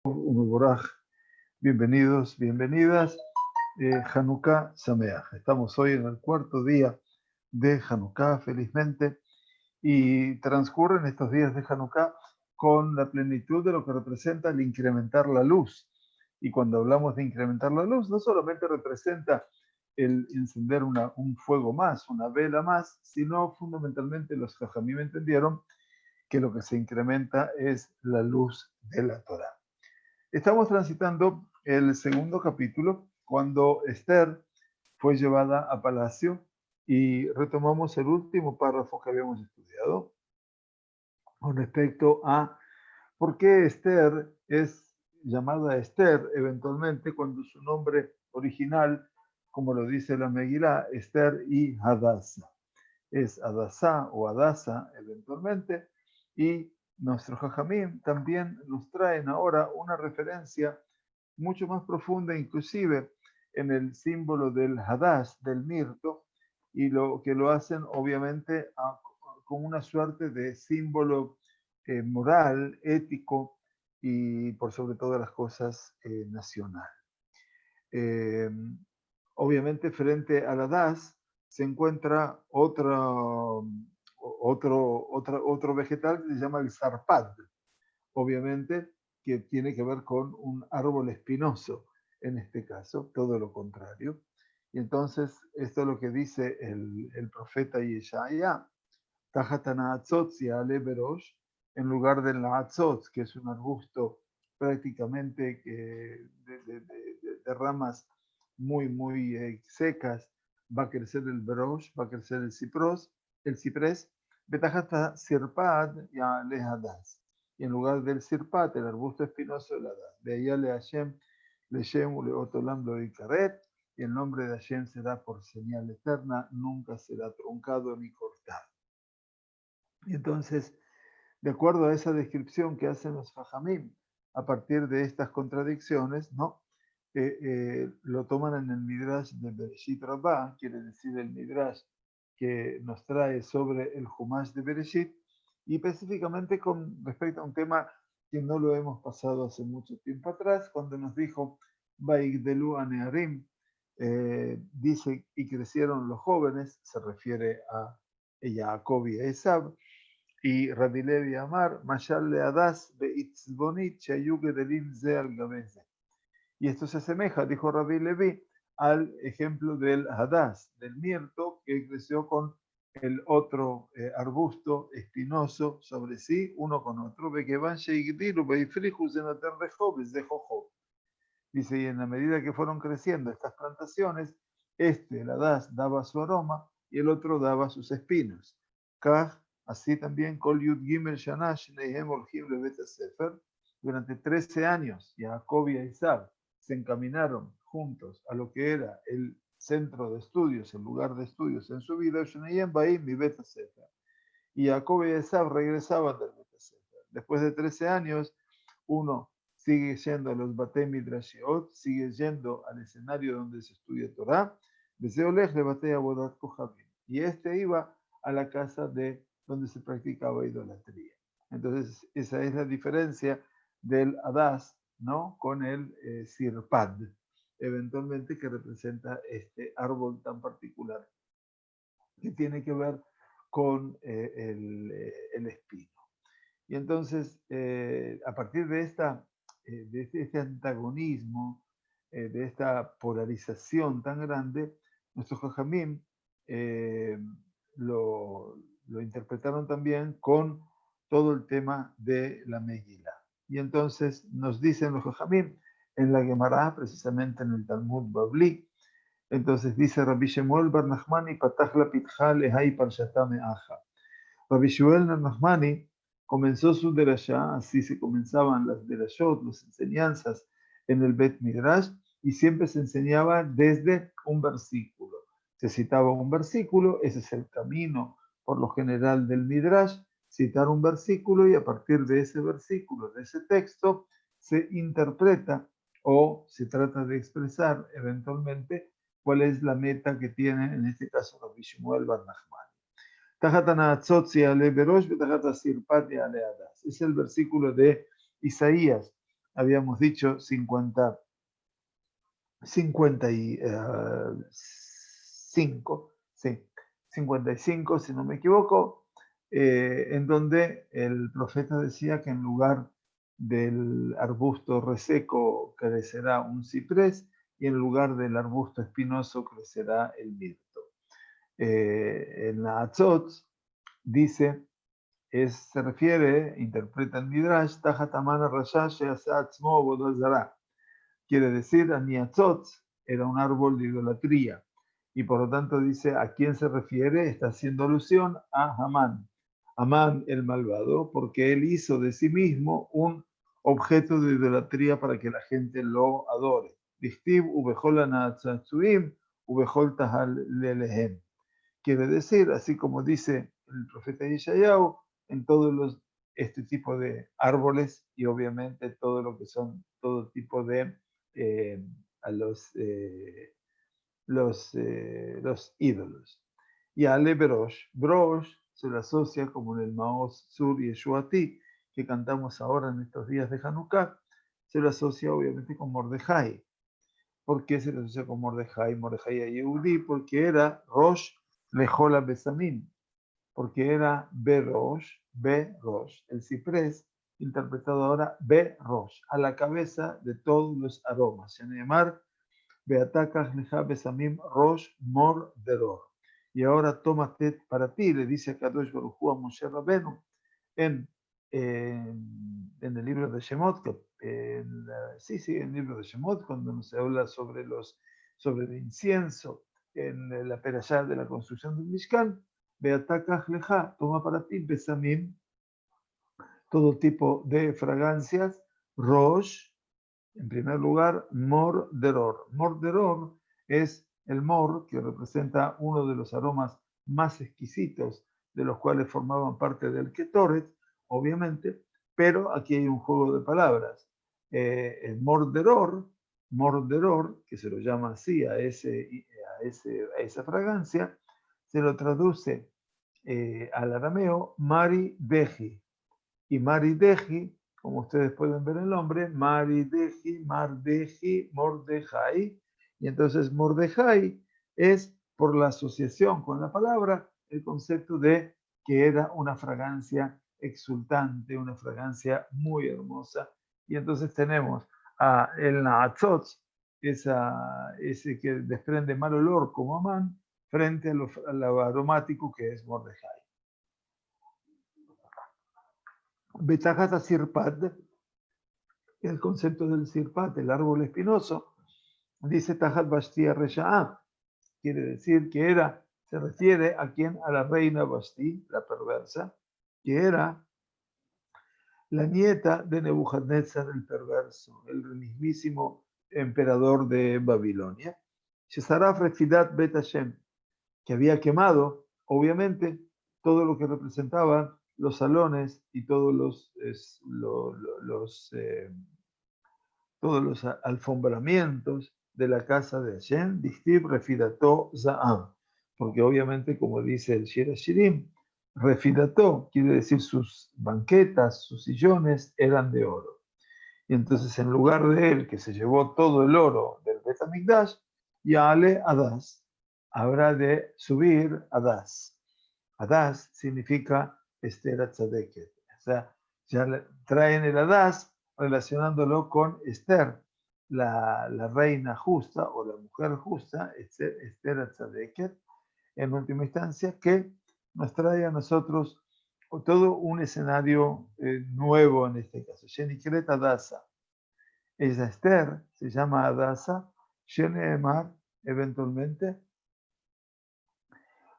Umuboraj, bienvenidos, bienvenidas. Hanukkah Sameach. Estamos hoy en el cuarto día de Hanukkah, felizmente, y transcurren estos días de Hanukkah con la plenitud de lo que representa el incrementar la luz. Y cuando hablamos de incrementar la luz, no solamente representa el encender un fuego más, una vela más, sino fundamentalmente los Jajamim entendieron que lo que se incrementa es la luz de la Torah. Estamos transitando el segundo capítulo, cuando Esther fue llevada a palacio, y retomamos el último párrafo que habíamos estudiado con respecto a por qué Esther es llamada Esther eventualmente cuando su nombre original, como lo dice la Megilá, Esther y Hadassah. Es Hadassah o Hadassah eventualmente, y nuestros Jajamim también nos traen ahora una referencia mucho más profunda, inclusive en el símbolo del Hadash, del mirto, y lo que lo hacen obviamente con una suerte de símbolo moral, ético y por sobre todas las cosas nacional. Eh, Obviamente frente al Hadash se encuentra otro vegetal que se llama el zarpad, obviamente, que tiene que ver con un árbol espinoso, en este caso, todo lo contrario. Y entonces, esto es lo que dice el profeta Yeshaya, Tajatana Atzot Ale Berosh, en lugar del Atzot, que es un arbusto prácticamente de ramas muy secas, va a crecer el Berosh, va a crecer el ciprés, Betajata Sirpad ya le Hadas. Y en lugar del Sirpat, el arbusto espinoso, el Hadas. De allá le Hashem, le Shem, le Otolam, le Karet, y el nombre de Hashem será por señal eterna, nunca será truncado ni cortado. Y entonces, de acuerdo a esa descripción que hacen los Fajamim, a partir de estas contradicciones, ¿no? Lo toman en el Midrash de Bereshit Rabbah, quiere decir el Midrash que nos trae sobre el Humash de Bereshit, y específicamente con respecto a un tema que no lo hemos pasado hace mucho tiempo atrás, cuando nos dijo, Baigdelu Anearim, dice, y crecieron los jóvenes, se refiere a Jacob y a Esab, y Rabbi Levi Amar, Mashal le Adas Beitzbonit Shayuge Delim Ze al Gabeze. Y esto se asemeja, dijo Rabbi Levi, al ejemplo del Hadas, del mirto, que creció con el otro arbusto espinoso sobre sí, uno con otro. Dice, y en la medida que fueron creciendo estas plantaciones, el Hadas, daba su aroma y el otro daba sus espinos. Así también, Kol Yud Gimel Shana Shnehem Olhim Lebet Sefer, durante 13 años, Jacob y Isaac se encaminaron juntos a lo que era el centro de estudios, el lugar de estudios en su vida, Shnehem Baim y Bet Sefer. Y Jacob y Isaac regresaban del Bet Sefer. Después de 13 años, uno sigue yendo a los Batei Midrashiot, sigue yendo al escenario donde se estudia Torah, Beseolech le Batei Abodat Kohabim. Y este iba a la casa de donde se practicaba idolatría. Entonces, esa es la diferencia del Hadas, ¿no? Con el Sirpad, eventualmente, que representa este árbol tan particular que tiene que ver con el espino. Y entonces, a partir de este antagonismo, de esta polarización tan grande, nuestros Jajamim eh, lo interpretaron también con todo el tema de la Megilá. Y entonces nos dicen los Jajamim en la Gemara, precisamente en el Talmud Babli, entonces dice Rabbi Shemuel bar Nachmani, patach la pitja lehai parshata me'aja. Rabbi Shemuel bar Nachmani comenzó su derashá, así se comenzaban las derashot, las enseñanzas en el Bet Midrash, y siempre se enseñaba desde un versículo. Se citaba un versículo, ese es el camino por lo general del Midrash, citar un versículo y a partir de ese versículo, de ese texto, se interpreta o se trata de expresar eventualmente cuál es la meta que tiene en este caso Rabbi Shemuel bar Nachmani. Es el versículo de Isaías. habíamos dicho 55, sí, 55, si no me equivoco, en donde el profeta decía que en lugar del arbusto reseco crecerá un ciprés y en lugar del arbusto espinoso crecerá el mirto. En la Atzot dice, se refiere, interpreta el Midrash, Tajatamana Rashash Atzmo Bodazara. Quiere decir, Aniatzot era un árbol de idolatría. Y por lo tanto dice, ¿a quién se refiere? Está haciendo alusión a Hamán. Hamán el malvado, porque él hizo de sí mismo un objeto de idolatría para que la gente lo adore. Dichtiv ubejol anatzatzuim ubejol tahal lelehem. Quiere decir, así como dice el profeta Yeshayahu, en todos este tipo de árboles y obviamente todo lo que son todo tipo de a los ídolos. Y Ale Brosh se le asocia como en el Maoz Sur y Yeshuati, que cantamos ahora en estos días de Hanukkah, se le asocia obviamente con Mordejai. ¿Por qué se le asocia con Mordejai? Mordejai a Yehudi, porque era Rosh Lejola Besamim, porque era Berosh, el ciprés, interpretado ahora Berosh, a la cabeza de todos los aromas. Sheneemar, Beatakach Leja Besamim Rosh Mor Deror. Y ahora tómate para ti, le dice a Kadosh Baruj Hu a Moshe Rabenu en el libro de Shemot, en el libro de Shemot, cuando nos habla sobre el incienso, en la perashá de la construcción del Mishkan, Beatakach Leja, toma para ti Besamim, todo tipo de fragancias, Rosh, en primer lugar, Mor Deror. Mor Deror es el mor que representa uno de los aromas más exquisitos de los cuales formaban parte del Ketoret, obviamente, pero aquí hay un juego de palabras. El Mor Deror, que se lo llama así a esa fragancia, se lo traduce al arameo Mari Deji. Y Mari Deji, como ustedes pueden ver el nombre, Mari Deji, Mardeji, Mordejai. Y entonces Mordejai es, por la asociación con la palabra, el concepto de que era una fragancia exultante, una fragancia muy hermosa. Y entonces tenemos el Naatzot, ese que desprende mal olor como Amán, frente a lo aromático que es Mordejai. Betajat Sirpad, el concepto del Sirpat, el árbol espinoso, dice Tajat Bashti Resha'a, quiere decir que se refiere a quién, a la reina Bashti, la perversa, que era la nieta de Nebuchadnezzar el perverso, el mismísimo emperador de Babilonia. Shesaraf Refidat Bet Hashem, que había quemado, obviamente, todo lo que representaban los salones y todos los alfombramientos de la casa de Hashem, Dichtib Refidató Za'am, porque obviamente, como dice el Shir Hashirim, Refidató quiere decir sus banquetas, sus sillones eran de oro. Y entonces, en lugar de él, que se llevó todo el oro del Bet HaMikdash, Yale Adas, habrá de subir Adas. Adas significa Esther Tzadeket. O sea, ya traen el Adas relacionándolo con Esther, la reina justa o la mujer justa, Esther Tzadeket, en última instancia, que nos trae a nosotros todo un escenario nuevo en este caso. Shenikret Adasa. Esa Esther se llama Adasa, Sheneemar, eventualmente,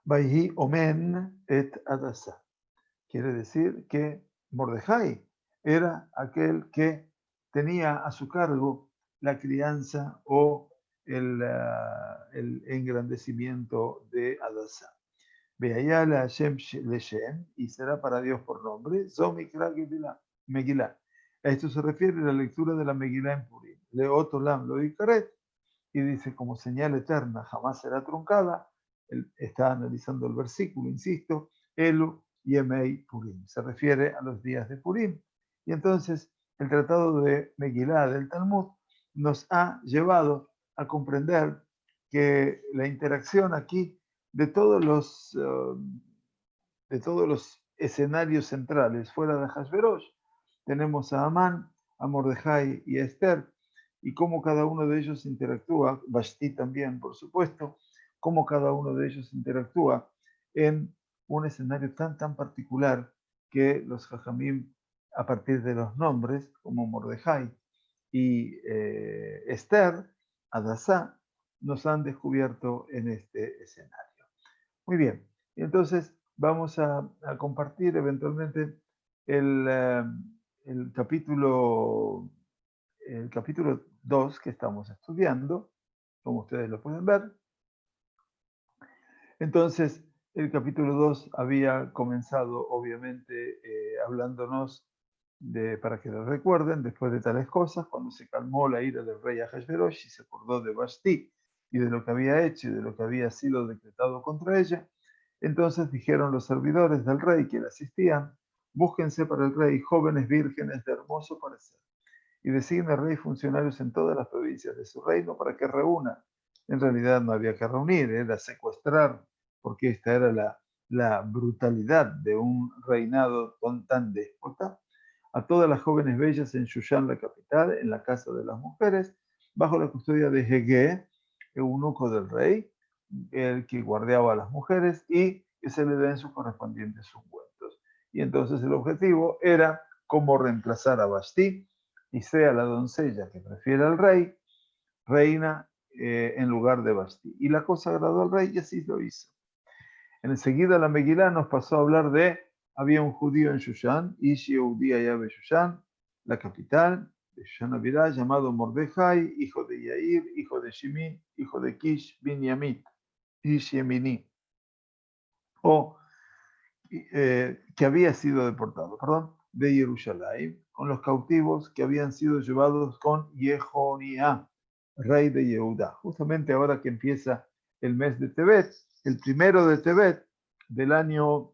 Vayhi Omen et Adasa. Quiere decir que Mordejai era aquel que tenía a su cargo la crianza o el engrandecimiento de Adasa. Veaya la Hashem Leshem, y será para Dios por nombre, Zomikra Megillah. A esto se refiere a la lectura de la Megillah en Purim. Leot Olam lo Ikaret, y dice como señal eterna, jamás será truncada. Él está analizando el versículo, insisto, Elu Yemei Purim. Se refiere a los días de Purim. Y entonces el tratado de Megilá del Talmud nos ha llevado a comprender que la interacción aquí de todos los escenarios centrales fuera de Hashverosh, tenemos a Amán, a Mordejai y a Esther, y cómo cada uno de ellos interactúa, Vashti también, por supuesto, cómo cada uno de ellos interactúa en un escenario tan particular que los Jajamim, a partir de los nombres, como Mordejai y Esther, Adasá, nos han descubierto en este escenario. Muy bien, entonces vamos a compartir eventualmente el, el capítulo el capítulo 2 que estamos estudiando, como ustedes lo pueden ver. Entonces, el capítulo 2 había comenzado, obviamente, hablándonos para que lo recuerden, después de tales cosas, cuando se calmó la ira del rey Ahasverosh y se acordó de Vashti y de lo que había hecho y de lo que había sido decretado contra ella, entonces dijeron los servidores del rey que le asistían, búsquense para el rey jóvenes vírgenes de hermoso parecer y designe rey funcionarios en todas las provincias de su reino para que reúna. En realidad no había que reunir, era secuestrar, porque esta era la brutalidad de un reinado tan déspota, a todas las jóvenes bellas en Shushan, la capital, en la casa de las mujeres, bajo la custodia de Hege, eunuco del rey, el que guardiaba a las mujeres, y que se le den sus correspondientes ungüentos. Y entonces el objetivo era cómo reemplazar a Vashti, y sea la doncella que prefiere al rey, reina en lugar de Vashti. Y la cosa agradó al rey y así lo hizo. Enseguida la Megilá nos pasó a hablar de, había un judío en Shushan, Ishi Eudía Yabe Shushan, la capital de Shushan Abirá, llamado Mordejai, hijo de Yair, hijo de Shimi, hijo de Kish, Binyamit, Ishi Emini, o que había sido deportado, de Jerusalén, con los cautivos que habían sido llevados con Jehonia, rey de Yehuda. Justamente ahora que empieza el mes de Tebet, el primero de Tebet del año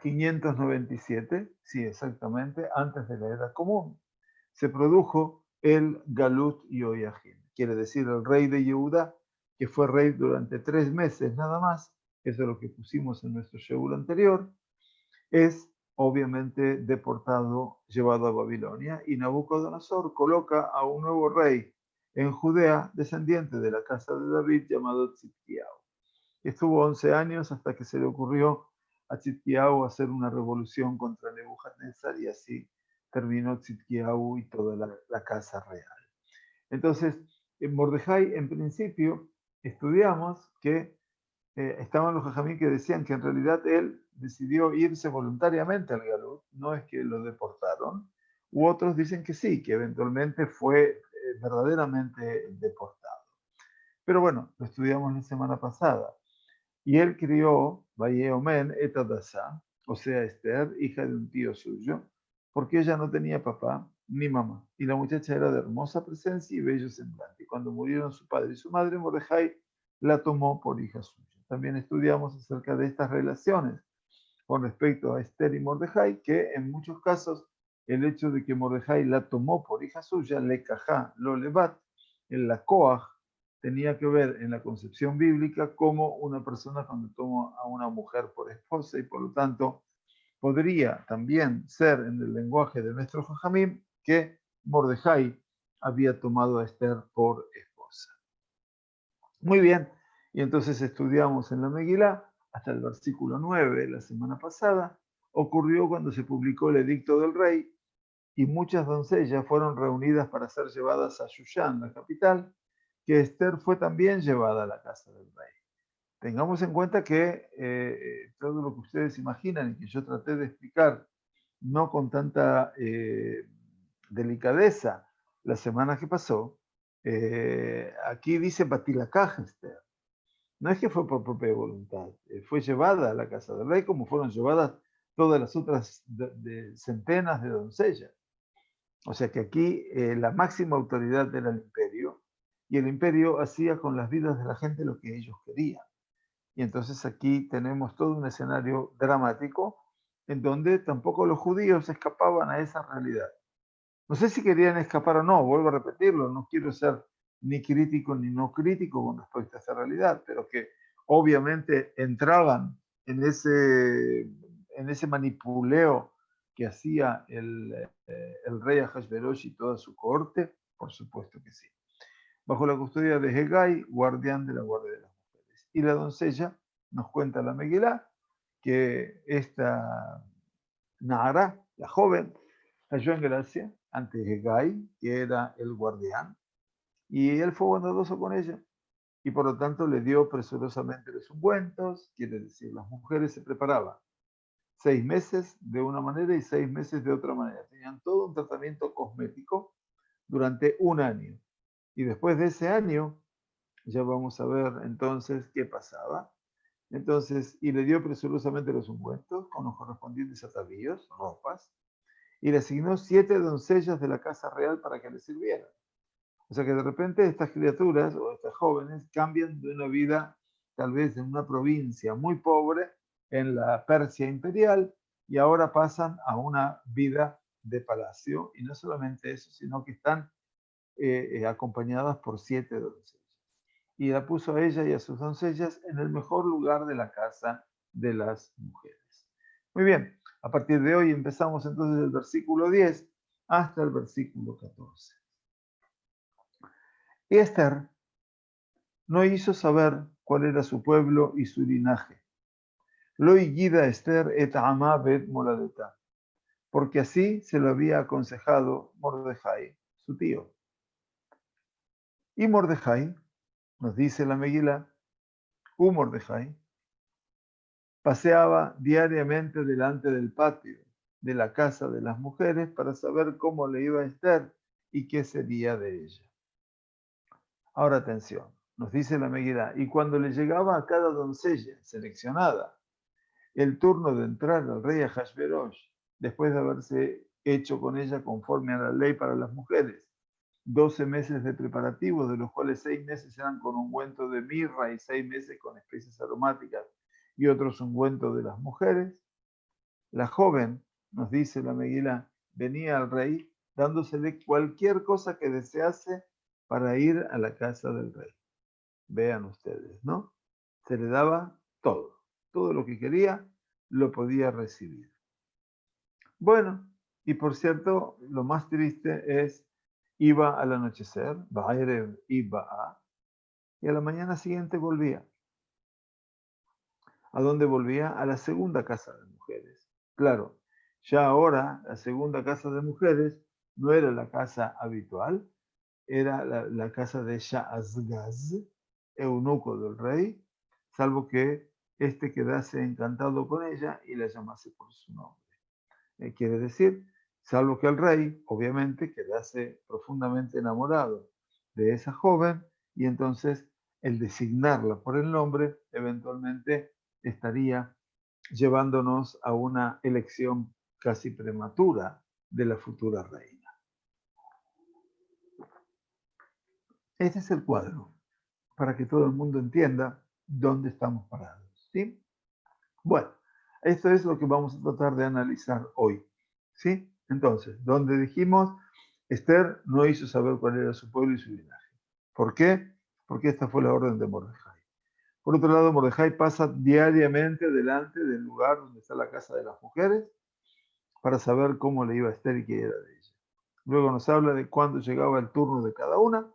597, sí, exactamente, antes de la Era Común, se produjo el Galut Yoyajin, quiere decir el rey de Yehuda, que fue rey durante 3 meses nada más, eso es lo que pusimos en nuestro Sheur anterior, es obviamente deportado, llevado a Babilonia, y Nabucodonosor coloca a un nuevo rey en Judea, descendiente de la casa de David, llamado Tzidkiyahu. Estuvo 11 años hasta que se le ocurrió a Tzidkiyahu hacer una revolución contra Nebuchadnezzar y así terminó Tzidkiyahu y toda la casa real. Entonces, en Mordejai, en principio, estudiamos que estaban los jajamí que decían que en realidad él decidió irse voluntariamente al Galut, no es que lo deportaron, u otros dicen que sí, que eventualmente fue verdaderamente deportado. Pero bueno, lo estudiamos la semana pasada. Y él crió, Vayeomen et Adasá, o sea, Esther, hija de un tío suyo, porque ella no tenía papá ni mamá. Y la muchacha era de hermosa presencia y bello semblante. Y cuando murieron su padre y su madre, Mordejai la tomó por hija suya. También estudiamos acerca de estas relaciones con respecto a Esther y Mordejai, que en muchos casos el hecho de que Mordejai la tomó por hija suya, le cajá, lo levat, en la coaj, tenía que ver en la concepción bíblica como una persona cuando toma a una mujer por esposa y por lo tanto podría también ser en el lenguaje de nuestro Jajamim que Mordejai había tomado a Esther por esposa. Muy bien, y entonces estudiamos en la Megilá hasta el versículo 9 la semana pasada. Ocurrió cuando se publicó el edicto del rey y muchas doncellas fueron reunidas para ser llevadas a Shushan, la capital, que Esther fue también llevada a la casa del rey. Tengamos en cuenta que todo lo que ustedes imaginan y que yo traté de explicar, no con tanta delicadeza la semana que pasó, aquí dice Batilakaj Esther. No es que fue por propia voluntad, fue llevada a la casa del rey como fueron llevadas todas las otras centenas de doncellas. O sea que aquí la máxima autoridad era el imperio y el imperio hacía con las vidas de la gente lo que ellos querían. Y entonces aquí tenemos todo un escenario dramático en donde tampoco los judíos escapaban a esa realidad. No sé si querían escapar o no, vuelvo a repetirlo, no quiero ser ni crítico ni no crítico con respecto a esa realidad, pero que obviamente entraban en ese manipuleo que hacía el rey Ahasverosh y toda su cohorte, por supuesto que sí. Bajo la custodia de Hegai, guardián de la guardia de las mujeres. Y la doncella, nos cuenta la Megilá, que esta Nahara, la joven, cayó en gracia ante Hegai, que era el guardián, y él fue bondadoso con ella, y por lo tanto le dio presurosamente los ungüentos, quiere decir, las mujeres se preparaban 6 meses de una manera y 6 meses de otra manera. Tenían todo un tratamiento cosmético durante un año. Y después de ese año, ya vamos a ver entonces qué pasaba. Entonces, y le dio presurosamente los ungüentos con los correspondientes atavíos, ropas, y le asignó 7 doncellas de la casa real para que le sirvieran. O sea que de repente estas criaturas o estas jóvenes cambian de una vida tal vez en una provincia muy pobre en la Persia imperial y ahora pasan a una vida de palacio. Y no solamente eso, sino que están acompañadas por 7 doncellas. Y la puso a ella y a sus doncellas en el mejor lugar de la casa de las mujeres. Muy bien, a partir de hoy empezamos entonces el versículo 10 hasta el versículo 14. Y Esther no hizo saber cuál era su pueblo y su linaje. Lo yigida Esther et Amá bet moladetá, porque así se lo había aconsejado Mordejai, su tío. Y Mordejai, nos dice la Megilá, Mordejai, paseaba diariamente delante del patio de la casa de las mujeres para saber cómo le iba a Esther y qué sería de ella. Ahora atención, nos dice la Megilá, y cuando le llegaba a cada doncella seleccionada el turno de entrar al rey Ahasverosh, después de haberse hecho con ella conforme a la ley para las mujeres, 12 meses de preparativos, de los cuales 6 meses eran con ungüento de mirra y 6 meses con especies aromáticas y otros ungüentos de las mujeres, la joven, nos dice la Megilá, venía al rey dándosele cualquier cosa que desease para ir a la casa del rey. Vean ustedes, ¿no? Se le daba todo lo que quería lo podía recibir. Bueno, y por cierto, lo más triste es, iba al anochecer, y a la mañana siguiente volvía. ¿A dónde volvía? A la segunda casa de mujeres. Claro, ya ahora la segunda casa de mujeres no era la casa habitual, era la casa de Sha'azgaz, eunuco del rey, salvo que éste quedase encantado con ella y la llamase por su nombre. Quiere decir, salvo que el rey, obviamente, quedase profundamente enamorado de esa joven y entonces el designarla por el nombre eventualmente estaría llevándonos a una elección casi prematura de la futura reina. Este es el cuadro, para que todo el mundo entienda dónde estamos parados, ¿sí? Bueno, esto es lo que vamos a tratar de analizar hoy, ¿sí? Entonces, donde dijimos, Esther no hizo saber cuál era su pueblo y su linaje. ¿Por qué? Porque esta fue la orden de Mordejai. Por otro lado, Mordejai pasa diariamente delante del lugar donde está la casa de las mujeres para saber cómo le iba a Esther y qué era de ella. Luego nos habla de cuándo llegaba el turno de cada una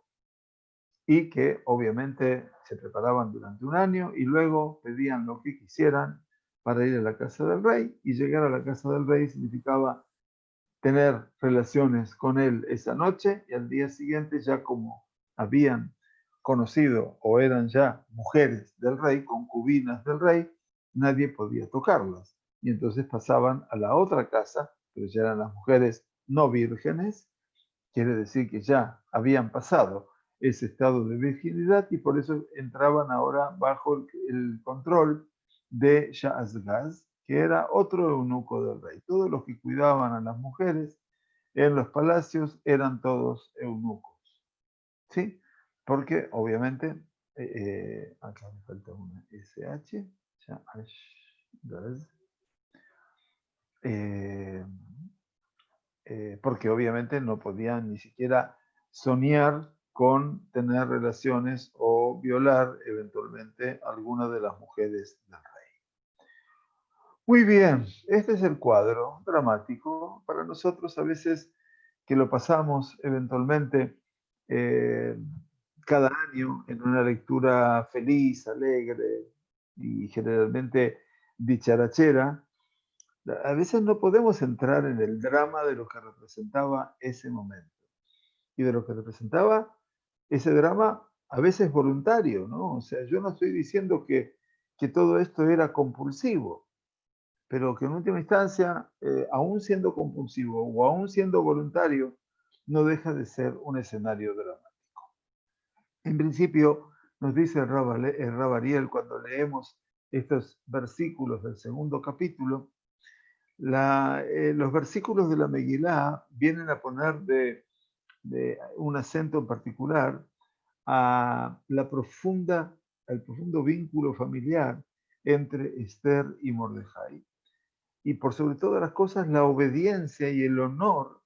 y que obviamente se preparaban durante un año y luego pedían lo que quisieran para ir a la casa del rey, y llegar a la casa del rey significaba tener relaciones con él esa noche, y al día siguiente, ya como habían conocido o eran ya mujeres del rey, concubinas del rey, nadie podía tocarlas. Y entonces pasaban a la otra casa, pero ya eran las mujeres no vírgenes, quiere decir que ya habían pasado ese estado de virginidad y por eso entraban ahora bajo el control de Sha'azgaz, que era otro eunuco del rey. Todos los que cuidaban a las mujeres en los palacios eran todos eunucos, ¿sí? Porque obviamente acá me falta una SH, Sha'ash-Gaz, porque obviamente no podían ni siquiera soñar con tener relaciones o violar eventualmente alguna de las mujeres del rey. Muy bien, este es el cuadro dramático. Para nosotros a veces que lo pasamos eventualmente cada año en una lectura feliz, alegre y generalmente dicharachera, a veces no podemos entrar en el drama de lo que representaba ese momento y de lo que representaba ese drama a veces voluntario, ¿no? O sea, yo no estoy diciendo que todo esto era compulsivo, pero que en última instancia, aún siendo compulsivo o aún siendo voluntario, no deja de ser un escenario dramático. En principio, nos dice el Rab Ariel cuando leemos estos versículos del segundo capítulo, los versículos de la Megilá vienen a poner de un acento en particular a al profundo vínculo familiar entre Esther y Mordejai. Y por sobre todas las cosas, la obediencia y el honor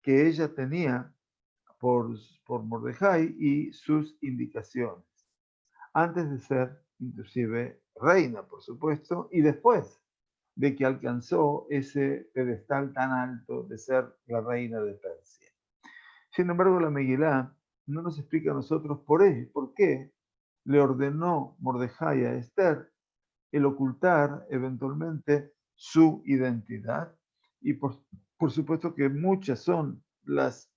que ella tenía por, por Mordejai y sus indicaciones, antes de ser inclusive reina, por supuesto, y después de que alcanzó ese pedestal tan alto de ser la reina de Persia. Sin embargo, la Megilá no nos explica a nosotros por qué le ordenó Mordejai a Esther el ocultar eventualmente su identidad. Y por supuesto que muchas son las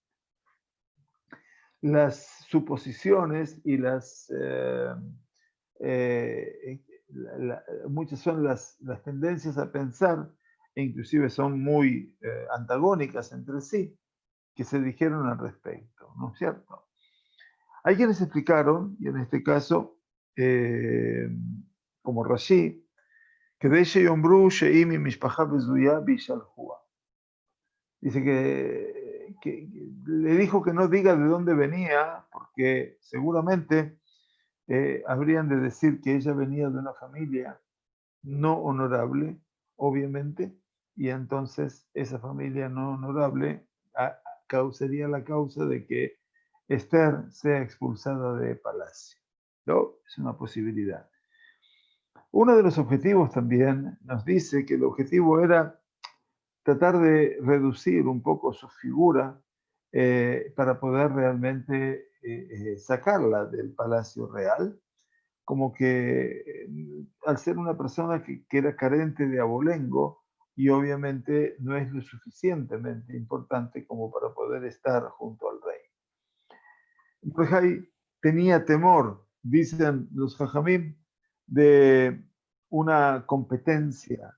suposiciones y muchas son las tendencias a pensar, e inclusive son muy antagónicas entre sí, que se dijeron al respecto, ¿no es cierto? Hay quienes explicaron, y en este caso, como Rashi, que de Yombru Sheimi Mishpacha Bezuya Bishalhua. Dice que le dijo que no diga de dónde venía, porque seguramente habrían de decir que ella venía de una familia no honorable, obviamente, y entonces esa familia no honorable sería la causa de que Esther sea expulsada de palacio. ¿No? Es una posibilidad. Uno de los objetivos también nos dice que el objetivo era tratar de reducir un poco su figura para poder realmente sacarla del palacio real, como que al ser una persona que era carente de abolengo y obviamente no es lo suficientemente importante como para poder estar junto al rey. Mordejai tenía temor, dicen los jajamim, de una competencia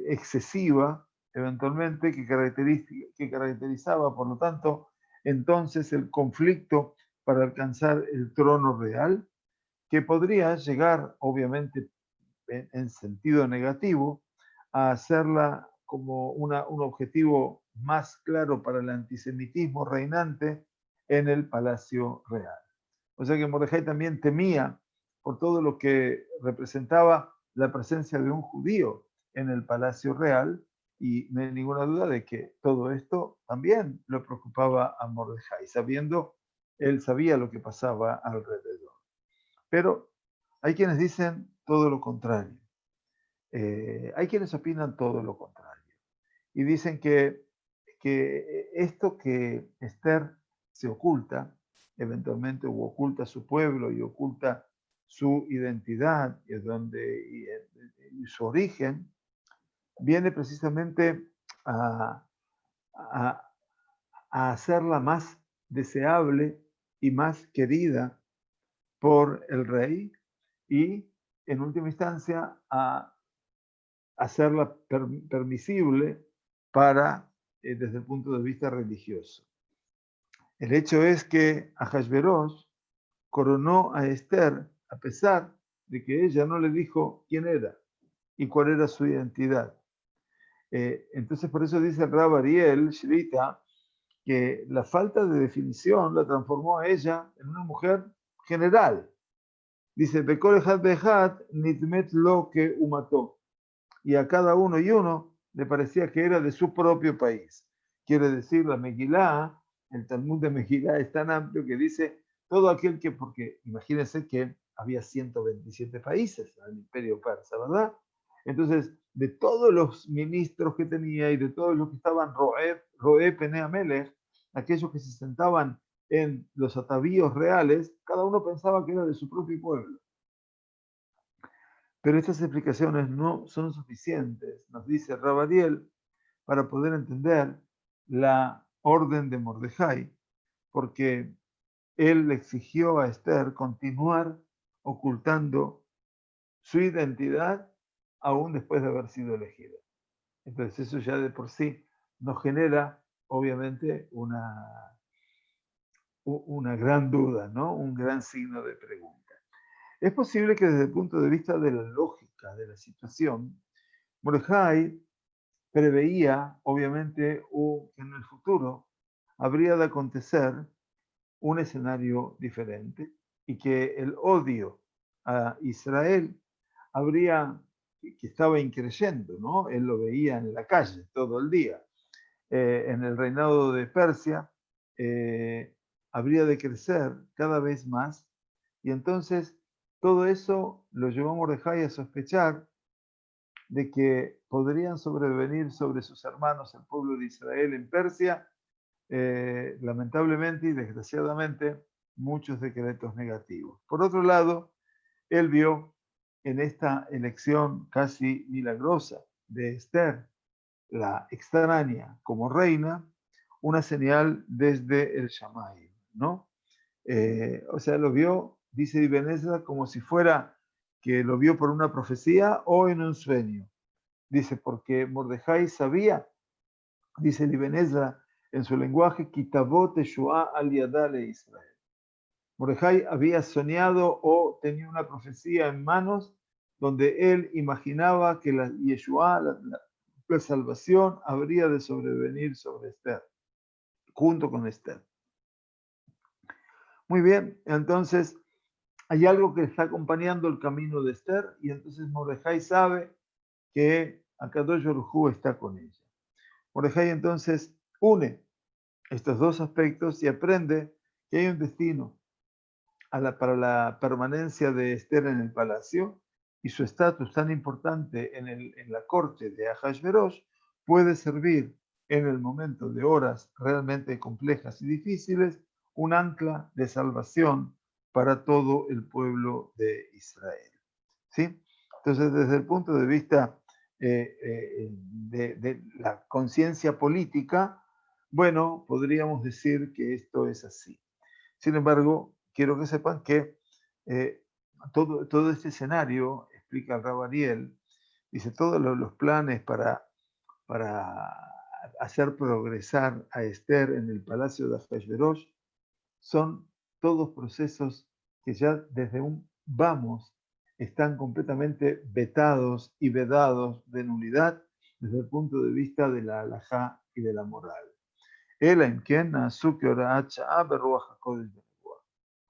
excesiva, eventualmente, que caracterizaba, por lo tanto, entonces el conflicto para alcanzar el trono real, que podría llegar, obviamente, en sentido negativo, a hacerla como un objetivo más claro para el antisemitismo reinante en el palacio real. O sea que Mordejai también temía por todo lo que representaba la presencia de un judío en el palacio real, y no hay ninguna duda de que todo esto también lo preocupaba a Mordejai, él sabía lo que pasaba alrededor. Pero hay quienes dicen todo lo contrario. Hay quienes opinan todo lo contrario. Y dicen que esto que Esther se oculta, eventualmente, o oculta su pueblo y oculta su identidad y su origen, viene precisamente a, a, a hacerla más deseable y más querida por el rey y, en última instancia, a hacerla permisible para, desde el punto de vista religioso. El hecho es que Ahasverosh coronó a Esther a pesar de que ella no le dijo quién era y cuál era su identidad. Entonces, por eso dice el Rab Ariel Shrita que la falta de definición la transformó a ella en una mujer general. Dice, Bekol Ejad Behad Nitmet Lo que Umató. Y a cada uno y uno le parecía que era de su propio país. Quiere decir, la Megilá, el Talmud de Megilá es tan amplio que dice todo aquel que, porque imagínense que había 127 países en el imperio persa, ¿verdad? Entonces, de todos los ministros que tenía y de todos los que estaban Roé Penea Melech, aquellos que se sentaban en los atavíos reales, cada uno pensaba que era de su propio pueblo. Pero estas explicaciones no son suficientes, nos dice Rabadiel, para poder entender la orden de Mordejai, porque él le exigió a Esther continuar ocultando su identidad aún después de haber sido elegida. Entonces eso ya de por sí nos genera, obviamente, una gran duda, ¿no? Un gran signo de pregunta. Es posible que desde el punto de vista de la lógica de la situación, Mordejai preveía, obviamente, que en el futuro habría de acontecer un escenario diferente y que el odio a Israel que estaba increyendo, ¿no? Él lo veía en la calle todo el día. En el reinado de Persia habría de crecer cada vez más y entonces todo eso lo llevó a Mordejai a sospechar de que podrían sobrevenir sobre sus hermanos el pueblo de Israel en Persia, lamentablemente y desgraciadamente, muchos decretos negativos. Por otro lado, él vio en esta elección casi milagrosa de Esther, la extraña como reina, una señal desde el Shammai, ¿no? O sea, lo vio, dice Ibn Ezra, como si fuera que lo vio por una profecía o en un sueño. Dice, porque Mordejai sabía, dice el Ibn Ezra en su lenguaje, Kitabot Teshua al Yadale Israel. Mordejai había soñado o tenía una profecía en manos donde él imaginaba que la Yeshua, la salvación, habría de sobrevenir sobre Esther, junto con Esther. Muy bien, entonces hay algo que está acompañando el camino de Esther y entonces Mordejai sabe que Akadosh Baruj Hu está con ella. Mordejai entonces une estos dos aspectos y aprende que hay un destino para la permanencia de Esther en el palacio y su estatus tan importante en la corte de Ahasverosh puede servir en el momento de horas realmente complejas y difíciles un ancla de salvación para todo el pueblo de Israel. ¿Sí? Entonces, desde el punto de vista de la conciencia política, bueno, podríamos decir que esto es así. Sin embargo, quiero que sepan que todo este escenario, explica el Rab Ariel, dice, todos los planes para hacer progresar a Esther en el palacio de Ahasverosh son todos procesos que ya desde un vamos están completamente vetados y vedados de nulidad desde el punto de vista de la halajá y de la moral.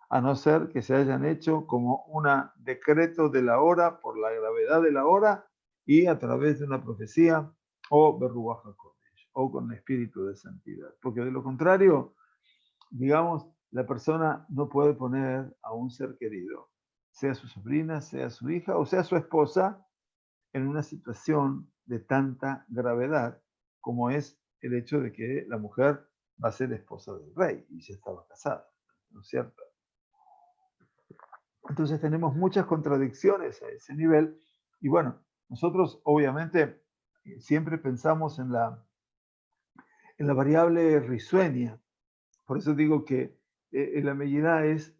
A no ser que se hayan hecho como un decreto de la hora por la gravedad de la hora y a través de una profecía o Berruach HaKodesh o con el espíritu de santidad. Porque de lo contrario, digamos, la persona no puede poner a un ser querido, sea su sobrina, sea su hija o sea su esposa, en una situación de tanta gravedad como es el hecho de que la mujer va a ser esposa del rey y ya estaba casada, ¿no es cierto? Entonces tenemos muchas contradicciones a ese nivel y bueno, nosotros obviamente siempre pensamos en la variable risueña. Por eso digo que la medida es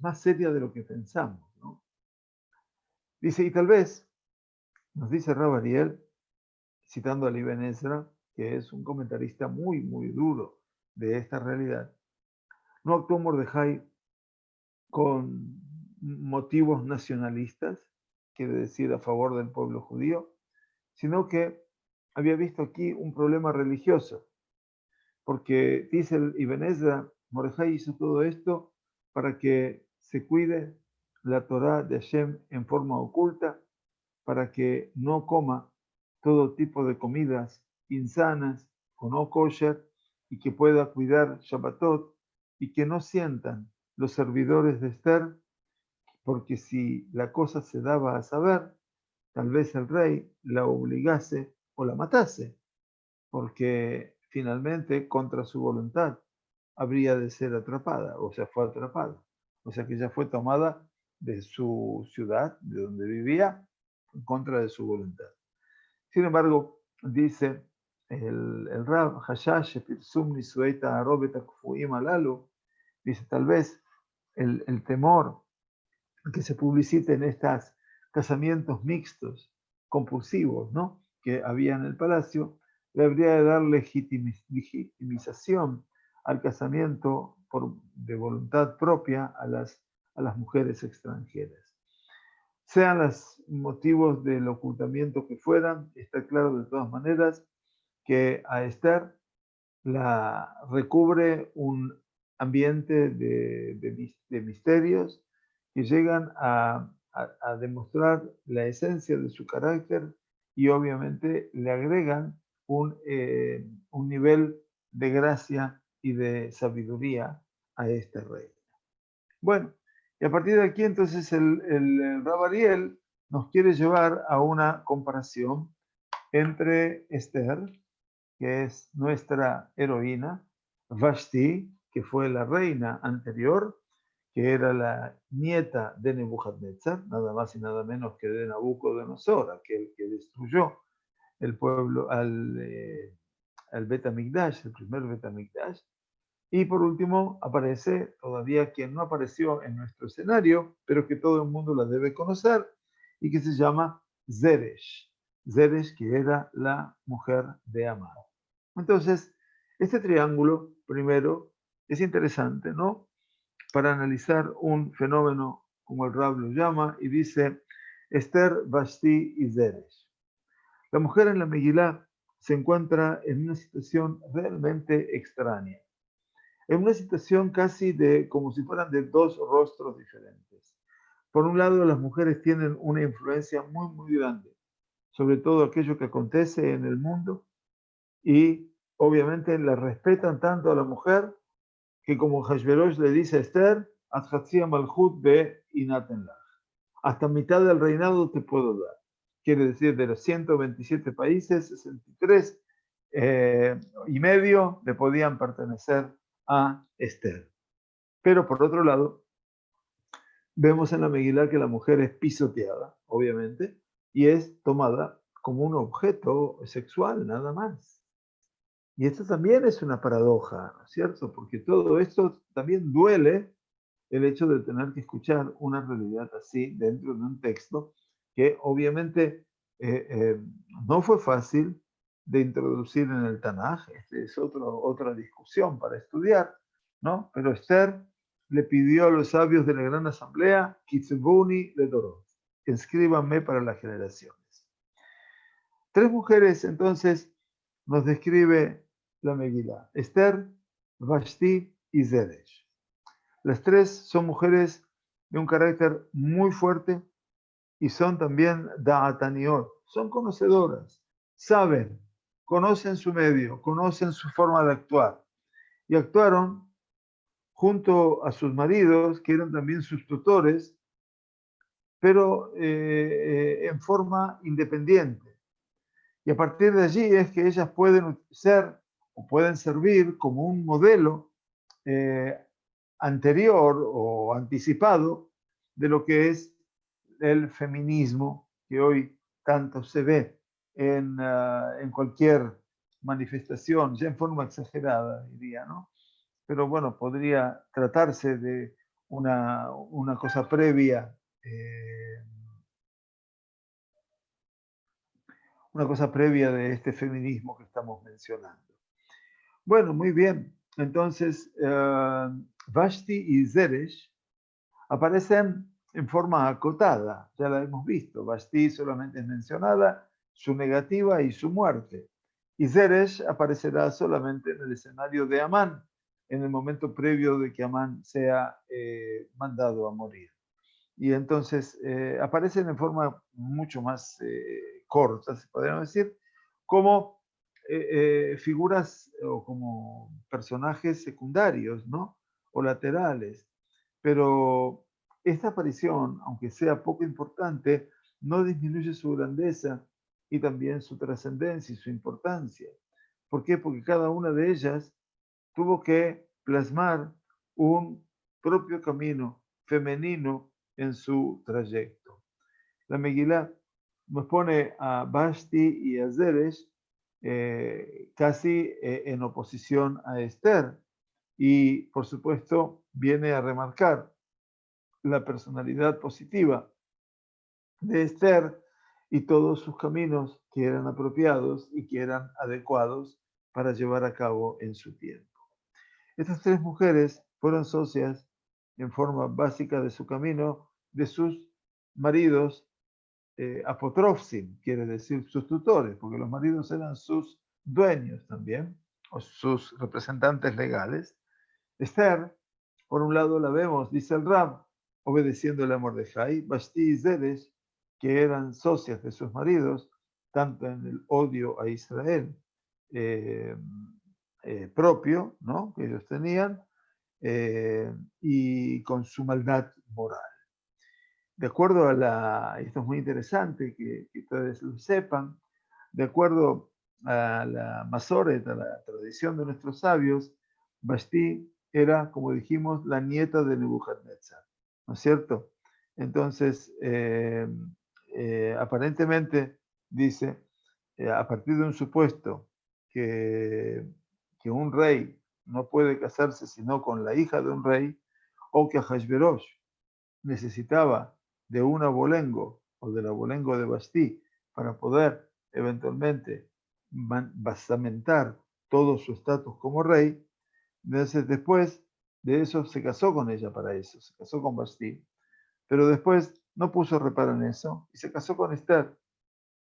más seria de lo que pensamos, ¿no? Dice, y tal vez, nos dice Rab Ariel, citando a Ibn Ezra, que es un comentarista muy, muy duro de esta realidad, no actuó Mordejai con motivos nacionalistas, quiere decir a favor del pueblo judío, sino que había visto aquí un problema religioso, porque dice el Ibn Ezra, Mordejai hizo todo esto para que se cuide la Torá de Hashem en forma oculta para que no coma todo tipo de comidas insanas o no kosher y que pueda cuidar Shabbatot y que no sientan los servidores de Esther, porque si la cosa se daba a saber, tal vez el rey la obligase o la matase, porque finalmente contra su voluntad habría de ser atrapada, o sea, fue atrapada. O sea que ella fue tomada de su ciudad, de donde vivía, en contra de su voluntad. Sin embargo, dice el Rab Hashash, Pirsum Nisueta Arobet Akfuim Alalu, dice tal vez el temor que se publiciten estos casamientos mixtos, compulsivos, ¿no?, que había en el palacio, le habría de dar legitimización al casamiento de voluntad propia a las mujeres extranjeras. Sean los motivos del ocultamiento que fueran, está claro de todas maneras que a Esther la recubre un ambiente de misterios que llegan a demostrar la esencia de su carácter y obviamente le agregan un nivel de gracia y de sabiduría a este rey. Bueno, y a partir de aquí entonces el Rab Ariel nos quiere llevar a una comparación entre Esther, que es nuestra heroína, Vashti, que fue la reina anterior, que era la nieta de Nebuchadnezzar, nada más y nada menos que de Nabucodonosor, aquel que destruyó el pueblo al Bet HaMikdash, el primer Bet HaMikdash. Y por último aparece todavía quien no apareció en nuestro escenario, pero que todo el mundo la debe conocer, y que se llama Zeresh. Zeresh, que era la mujer de Amán. Entonces, este triángulo, primero, es interesante, ¿no?, para analizar un fenómeno como el Rab lo llama, y dice Esther, Vashti y Zeresh. La mujer en la Megilá se encuentra en una situación realmente extraña, en una situación casi como si fueran de dos rostros diferentes. Por un lado, las mujeres tienen una influencia muy, muy grande sobre todo aquello que acontece en el mundo, y obviamente la respetan tanto a la mujer que, como Hashverosh le dice a Esther, Malchut be inatenlach, hasta mitad del reinado te puedo dar. Quiere decir, de los 127 países, 63 y medio le podían pertenecer a Esther. Pero por otro lado, vemos en la Megilá que la mujer es pisoteada, obviamente, y es tomada como un objeto sexual, nada más. Y esto también es una paradoja, ¿no es cierto? Porque todo esto también duele, el hecho de tener que escuchar una realidad así dentro de un texto que obviamente no fue fácil de introducir en el Tanaj. Este es otra discusión para estudiar, ¿no? Pero Esther le pidió a los sabios de la gran asamblea, Kitzebuni le Dorot, escríbanme para las generaciones. Tres mujeres entonces nos describe la Megilá: Esther, Vashti y Zeresh. Las tres son mujeres de un carácter muy fuerte y son también da'ataniot, son conocedoras, saben, conocen su medio, conocen su forma de actuar, y actuaron junto a sus maridos, que eran también sus tutores, pero en forma independiente. Y a partir de allí es que ellas pueden ser o pueden servir como un modelo anterior o anticipado de lo que es el feminismo que hoy tanto se ve en cualquier manifestación, ya en forma exagerada, diría, ¿no? Pero bueno, podría tratarse de una cosa previa, una cosa previa de este feminismo que estamos mencionando. Bueno, muy bien. Entonces, Vashti y Zeresh aparecen en forma acotada, ya la hemos visto. Vashti solamente es mencionada, su negativa y su muerte. Y Zeresh aparecerá solamente en el escenario de Amán, en el momento previo de que Amán sea mandado a morir. Y entonces aparecen en forma mucho más corta, se podría decir, como figuras o como personajes secundarios, ¿no? O laterales. Pero esta aparición, aunque sea poco importante, no disminuye su grandeza y también su trascendencia y su importancia. ¿Por qué? Porque cada una de ellas tuvo que plasmar un propio camino femenino en su trayecto. La Megilá nos pone a Vashti y a Zeresh casi en oposición a Esther y, por supuesto, viene a remarcar la personalidad positiva de Esther y todos sus caminos que eran apropiados y que eran adecuados para llevar a cabo en su tiempo. Estas tres mujeres fueron socias en forma básica de su camino de sus maridos apotrofsim, quiere decir sus tutores, porque los maridos eran sus dueños también, o sus representantes legales. Esther, por un lado la vemos, dice el Rab, obedeciendo el amor de Jai, Vashti y Zeresh, que eran socias de sus maridos, tanto en el odio a Israel eh, propio, ¿no? Que ellos tenían, y con su maldad moral. De acuerdo a esto es muy interesante que ustedes lo sepan, de acuerdo a la Masoret, a la tradición de nuestros sabios, Vashti era, como dijimos, la nieta de Nebuchadnezzar, ¿no es cierto? Entonces, aparentemente, dice, a partir de un supuesto que un rey no puede casarse sino con la hija de un rey, o que Ahasverosh necesitaba de un abolengo o del abolengo de Bastí para poder eventualmente basamentar todo su estatus como rey. Entonces, después de eso se casó con ella para eso, se casó con Bastí, pero después no puso reparo en eso y se casó con Esther,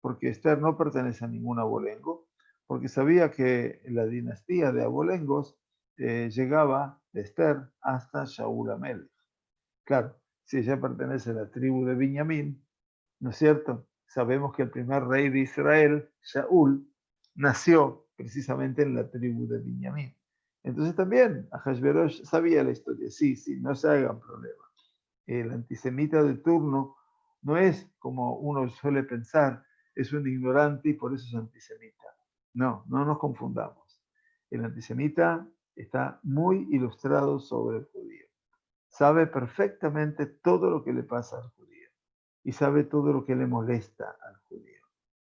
porque Esther no pertenece a ningún abolengo, porque sabía que la dinastía de abolengos llegaba de Esther hasta Shaul Amelech. Claro, si ella pertenece a la tribu de Benjamín, ¿no es cierto? Sabemos que el primer rey de Israel, Shaul, nació precisamente en la tribu de Benjamín. Entonces también Ahasverosh sabía la historia. Sí, sí, no se hagan problema. El antisemita de turno no es como uno suele pensar, es un ignorante y por eso es antisemita. No, no nos confundamos. El antisemita está muy ilustrado sobre el judío. Sabe perfectamente todo lo que le pasa al judío y sabe todo lo que le molesta al judío.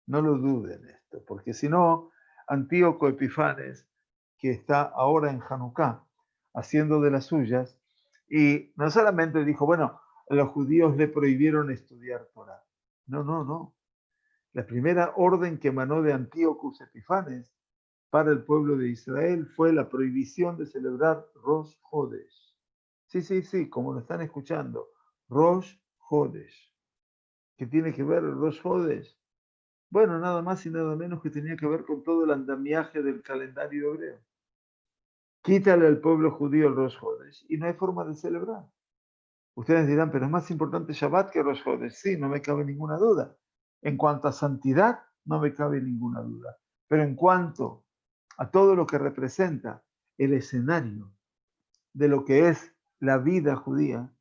No lo duden esto, porque si no, Antíoco Epifanes, que está ahora en Hanukkah, haciendo de las suyas, y no solamente dijo, bueno, los judíos le prohibieron estudiar Torah. No, no, no. La primera orden que emanó de Antíoco Epifanes para el pueblo de Israel fue la prohibición de celebrar Rosh Hodesh. Sí, sí, sí, como lo están escuchando. Rosh Hodesh. ¿Qué tiene que ver el Rosh Hodesh? Bueno, nada más y nada menos que tenía que ver con todo el andamiaje del calendario hebreo. Quítale al pueblo judío el Rosh Hodesh y no hay forma de celebrar. Ustedes dirán, pero es más importante Shabbat que Rosh Hodesh. Sí, no me cabe ninguna duda. En cuanto a santidad, no me cabe ninguna duda. Pero en cuanto a todo lo que representa el escenario de lo que es la vida judía,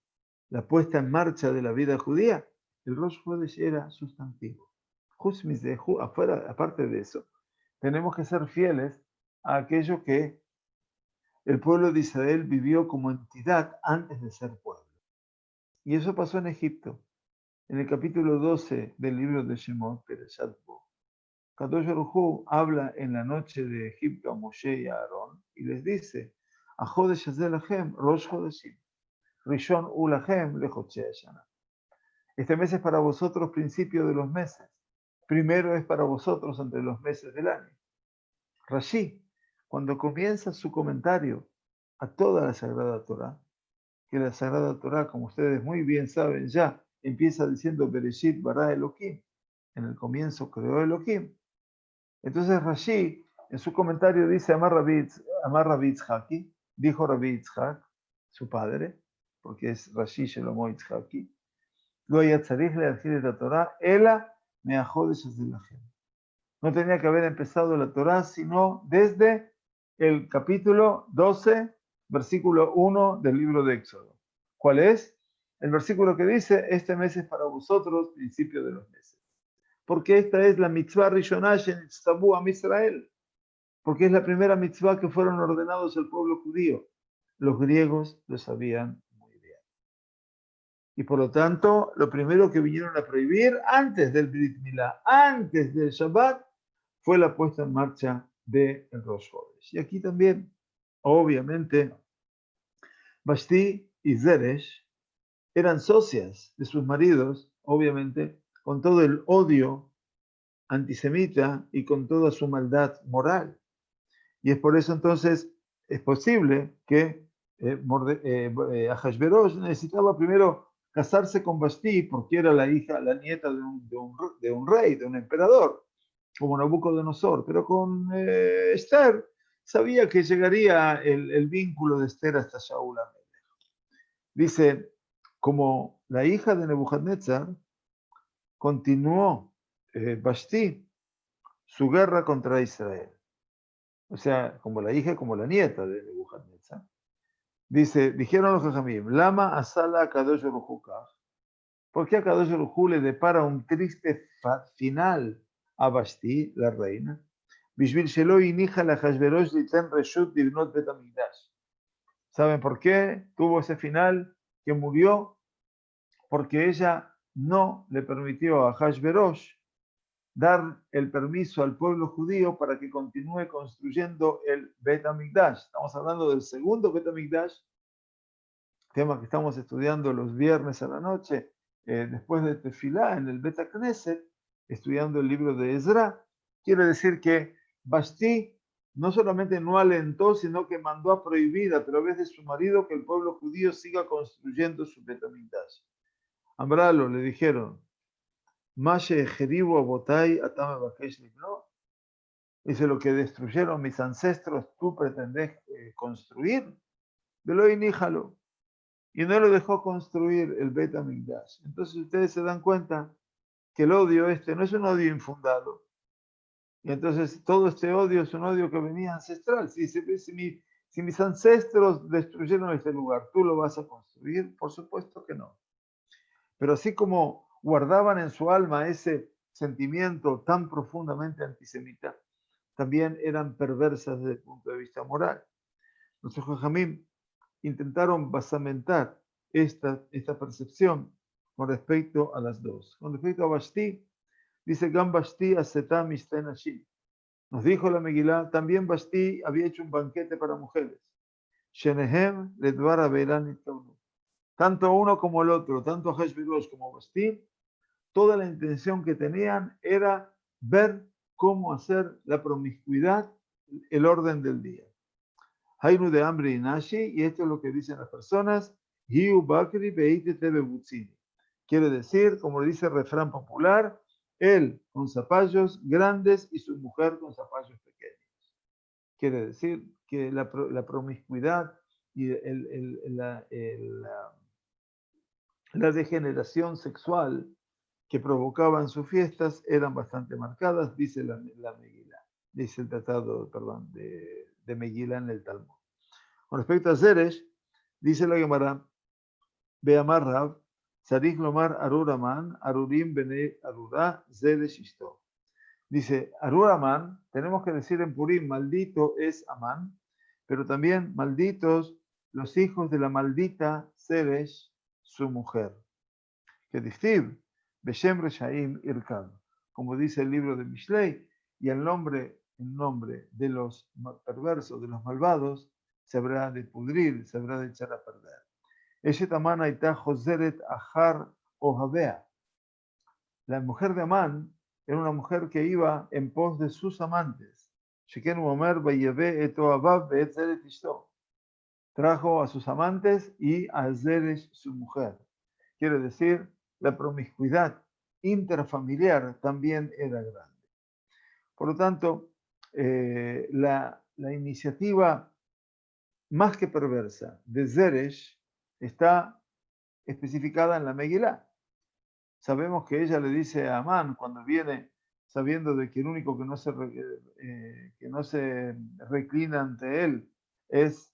la puesta en marcha de la vida judía, el Rosh Hodesh era sustantivo. Afuera, aparte de eso, tenemos que ser fieles a aquello que el pueblo de Israel vivió como entidad antes de ser pueblo. Y eso pasó en Egipto. En el capítulo 12 del libro de Shemot, Perashat Bo, Kadosh Baruj Hu habla en la noche de Egipto a Moshe y a Aarón y les dice: A Jodesh Hazel Lachem, Rosh Hodeshim, Rishon U Lachem, Lechotzei Shana. Este mes es para vosotros principio de los meses. Primero es para vosotros entre los meses del año. Rashi, cuando comienza su comentario a toda la Sagrada Torá, que la Sagrada Torá, como ustedes muy bien saben ya, empieza diciendo Bereshit bara Elohim, en el comienzo creó Elohim. Entonces Rashi, en su comentario dice Amar Rabbi Haki, dijo Rabbi Yitzhak, su padre, porque es Rashi Shelomo Yitzhaki, lo yatzarich le'atchil et Torah, ela me'ajodesh azelahem. No tenía que haber empezado la Torah, sino desde el capítulo 12, versículo 1 del libro de Éxodo. ¿Cuál es? El versículo que dice, este mes es para vosotros, principio de los meses. Porque esta es la mitzvah Rishoná Shenitztabu Am Israel. Porque es la primera mitzvah que fueron ordenados al pueblo judío. Los griegos lo sabían muy bien. Y por lo tanto, lo primero que vinieron a prohibir antes del Brit Milá, antes del Shabbat, fue la puesta en marcha del Rosh Chodesh. Y aquí también, obviamente, Vashti y Zeresh eran socias de sus maridos, obviamente, con todo el odio antisemita y con toda su maldad moral. Y es por eso entonces es posible que Ahasverosh necesitaba primero casarse con Vashti porque era la hija, la nieta de un rey, de un emperador, como Nabucodonosor, pero con Esther sabía que llegaría el vínculo de Esther hasta Shaul Amelech. Dice, como la hija de Nebuchadnezzar, continuó Vashti su guerra contra Israel. O sea, como la hija, como la nieta de Nebuchadnezzar. Dice, dijeron los Jajamim, Lama asala Kadosh Baruj Hu kach. ¿Por qué a Kadosh Baruj Hu le depara un triste final a Vashti, la reina? Bishvil shelo inija la Hashverosh litzen reshut divnot bet hamikdash. ¿Saben por qué tuvo ese final? Que murió porque ella no le permitió a Hashverosh dar el permiso al pueblo judío para que continúe construyendo el Bet HaMikdash. Estamos hablando del segundo Bet HaMikdash, tema que estamos estudiando los viernes a la noche, después de Tefilá, en el Bet HaKnesset, estudiando el libro de Ezra. Quiere decir que Vashti no solamente no alentó, sino que mandó a prohibir a través de su marido que el pueblo judío siga construyendo su Bet HaMikdash. Ambralo, le dijeron, Mashe Jeribu Abotai Atame Bakesh Libno. Dice, lo que destruyeron mis ancestros, tú pretendes construir. Velo y níjalo. Y no lo dejó construir el Bet HaMikdash. Entonces ustedes se dan cuenta que el odio este no es un odio infundado. Y entonces todo este odio es un odio que venía ancestral. Si mis ancestros destruyeron este lugar, ¿tú lo vas a construir? Por supuesto que no. Pero así como guardaban en su alma ese sentimiento tan profundamente antisemita, también eran perversas desde el punto de vista moral. Los Jajamim intentaron basamentar esta percepción con respecto a las dos. Con respecto a Vashti, dice Gam Vashti asetam istenashim. Nos dijo la Megilá, también Vashti había hecho un banquete para mujeres. Shenehem ledvar abelan itkavnu. Tanto uno como el otro, tanto Ahasverosh como Vashti, toda la intención que tenían era ver cómo hacer la promiscuidad el orden del día. Hainu de hambre y nashi, y esto es lo que dicen las personas, Hiu bakri beitete bebutzini. Quiere decir, como le dice el refrán popular, él con zapallos grandes y su mujer con zapallos pequeños. Quiere decir que la promiscuidad y la degeneración sexual que provocaban sus fiestas eran bastante marcadas, dice la Megilá, dice el tratado, perdón, de Megilá en el Talmud. Con respecto a Zeresh, dice la Gemara, Beamar Rav, Sarich Lomar Aruraman, Arurim Bene Arura, Zeresh Ishto. Dice, Aruraman, tenemos que decir en Purim, maldito es Amán, pero también malditos los hijos de la maldita Zeresh, su mujer. Que Dictiv, Beshem Reshaim Irkad, como dice el libro de Mishlei, y en nombre de los perversos, de los malvados, se habrá de pudrir, se habrá de echar a perder. Eshet Amán Aitá Joseret Ahar Ohavea. La mujer de Amán era una mujer que iba en pos de sus amantes. Sheken Omer Vayeve et Ohabav Be'et Zeret Ishto. Trajo a sus amantes y a Zeresh, su mujer. Quiere decir, la promiscuidad interfamiliar también era grande. Por lo tanto, la iniciativa más que perversa, de Zeresh, está especificada en la Megilá. Sabemos que ella le dice a Amán cuando viene sabiendo de que el único que no se reclina ante él es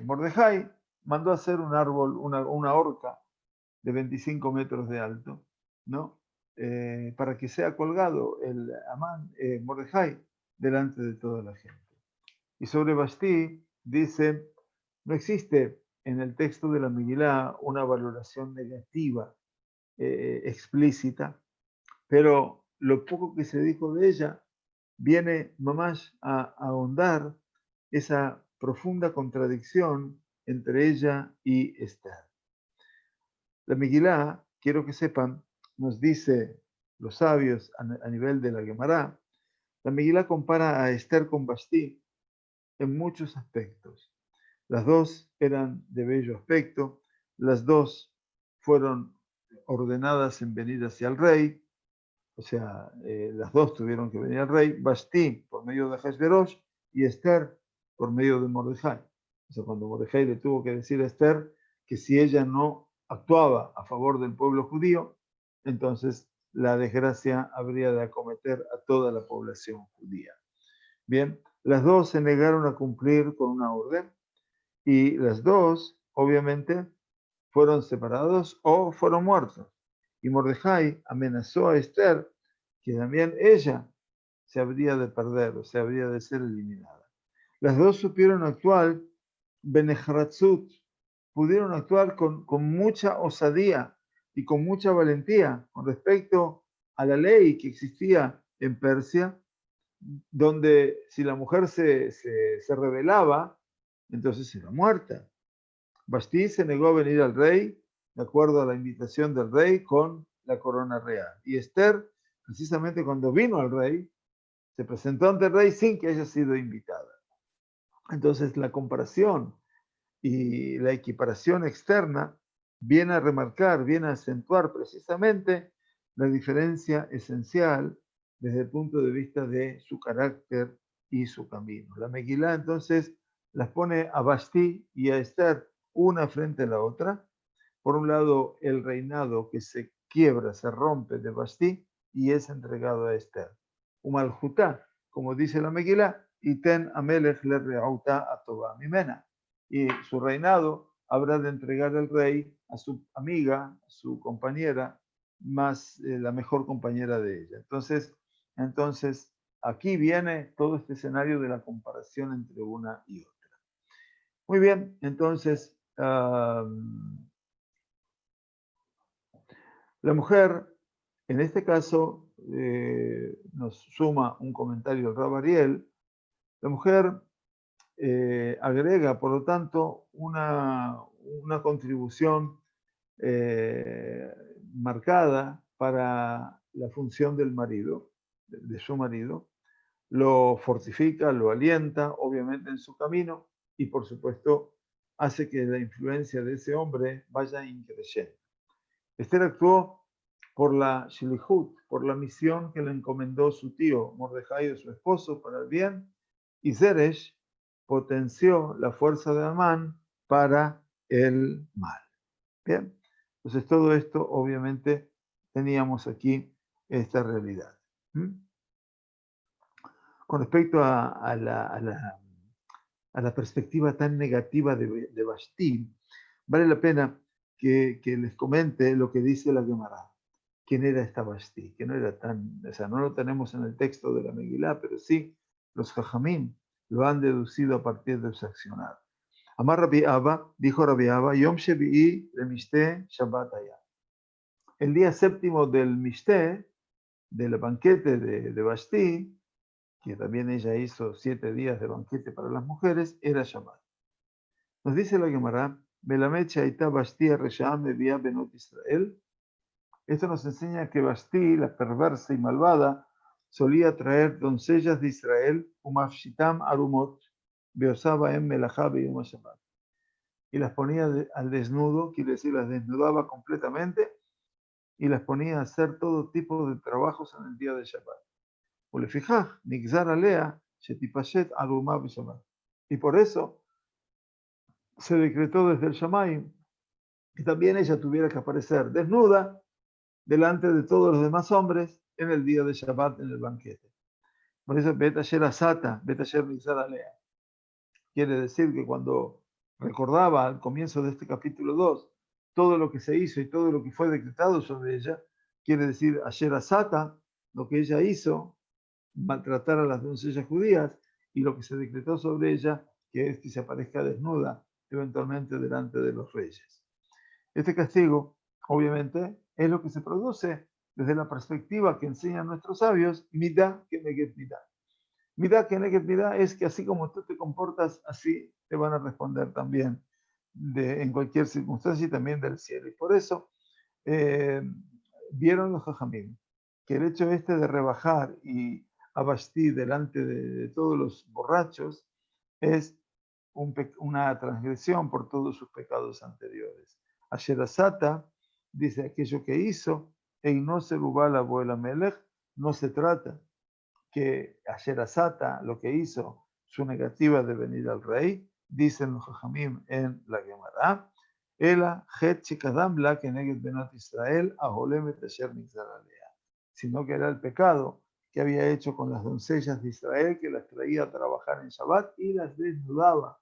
Mordejai, mandó a hacer un árbol, una horca de 25 metros de alto, ¿no? Para que sea colgado el Amán, Mordejai, delante de toda la gente. Y sobre Vashti dice, no existe en el texto de la Megilá una valoración negativa explícita, pero lo poco que se dijo de ella viene mamás a ahondar esa profunda contradicción entre ella y Esther. La Megilá, quiero que sepan, nos dice los sabios a nivel de la Gemara, la Megilá compara a Esther con Vashti en muchos aspectos. Las dos eran de bello aspecto, las dos fueron ordenadas en venir hacia el rey, o sea, las dos tuvieron que venir al rey, Vashti por medio de Ahasverosh y Esther por medio de Mordejai. O sea, cuando Mordejai le tuvo que decir a Esther que si ella no actuaba a favor del pueblo judío, entonces la desgracia habría de acometer a toda la población judía. Bien, las dos se negaron a cumplir con una orden y las dos, obviamente, fueron separados o fueron muertos. Y Mordejai amenazó a Esther que también ella se habría de perder, o sea, habría de ser eliminada. Las dos supieron actuar, Benehratzut, pudieron actuar con mucha osadía y con mucha valentía con respecto a la ley que existía en Persia, donde si la mujer se rebelaba, entonces era muerta. Vashti se negó a venir al rey, de acuerdo a la invitación del rey, con la corona real. Y Esther, precisamente cuando vino al rey, se presentó ante el rey sin que haya sido invitada. Entonces, la comparación y la equiparación externa viene a remarcar, viene a acentuar precisamente la diferencia esencial desde el punto de vista de su carácter y su camino. La Megilá entonces las pone a Vashti y a Esther una frente a la otra. Por un lado, el reinado que se quiebra, se rompe de Vashti y es entregado a Esther. Umalhutá, como dice la Megilá, y ten amelech le reauta a toba mimena. Y su reinado habrá de entregar el rey a su amiga, a su compañera, más la mejor compañera de ella. Entonces, aquí viene todo este escenario de la comparación entre una y otra. Muy bien, entonces, la mujer, en este caso, nos suma un comentario el Rab Ariel, la mujer agrega, por lo tanto, una contribución marcada para la función del marido, de su marido, lo fortifica, lo alienta, obviamente, en su camino y, por supuesto, hace que la influencia de ese hombre vaya increciendo. Esther actuó por la Shilihut, por la misión que le encomendó su tío Mordejai de su esposo para el bien, y Zeresh potenció la fuerza de Amán para el mal. Bien, entonces todo esto obviamente teníamos aquí esta realidad. Con respecto a la perspectiva tan negativa de Vashti, vale la pena que les comente lo que dice la Gemara. ¿Quién era esta Vashti? Que no era tan, o sea, no lo tenemos en el texto de la Megilá, pero sí los Jajamín lo han deducido a partir de su accionar. Amar Rabbi Abba, dijo Rabbi Abba, Yom Shevi'i de Mishte Shabbat Haya. El día séptimo del Mishte, del banquete de Vashti, que también ella hizo 7 días de banquete para las mujeres, era Shabbat. Nos dice la Gemara, Melamed Shaita Vashti Reshaam Mevia Benot Israel. Esto nos enseña que Vashti, la perversa y malvada, solía traer doncellas de Israel, Umafshitam Arumot, Beosaba en Melachá Beyom Shabbat. Y las ponía al desnudo, quiere decir, las desnudaba completamente y las ponía a hacer todo tipo de trabajos en el día de Shabbat. Ulefijaj, Nigzar Alea, Shetipashet Arumá Shabbat. Y por eso se decretó desde el Shamayim que también ella tuviera que aparecer desnuda delante de todos los demás hombres en el día de Shabbat en el banquete. Por eso Bet Asher Asata, Bet Asher Mizar Alea. Quiere decir que cuando recordaba al comienzo de este capítulo 2 todo lo que se hizo y todo lo que fue decretado sobre ella, quiere decir Asher Asata, lo que ella hizo, maltratar a las doncellas judías, y lo que se decretó sobre ella, que es que se aparezca desnuda eventualmente delante de los reyes. Este castigo, obviamente, es lo que se produce desde la perspectiva que enseñan nuestros sabios, Midah Keneged Midah. Midah Keneged Midah es que así como tú te comportas, así te van a responder también en cualquier circunstancia y también del cielo. Y por eso eh, vieron los Jajamim que el hecho este de rebajar y a Vashti delante de todos los borrachos es una transgresión por todos sus pecados anteriores. Asherasata dice aquello que hizo, no se la abuela Melech, no se trata que Asherasata, lo que hizo, su negativa de venir al rey, dicen los Jajamim en la Gemara, Ela het shekadam la keneged benot Israel aholemet asher nigzar alea, sino que era el pecado que había hecho con las doncellas de Israel, que las traía a trabajar en Shabbat y las desnudaba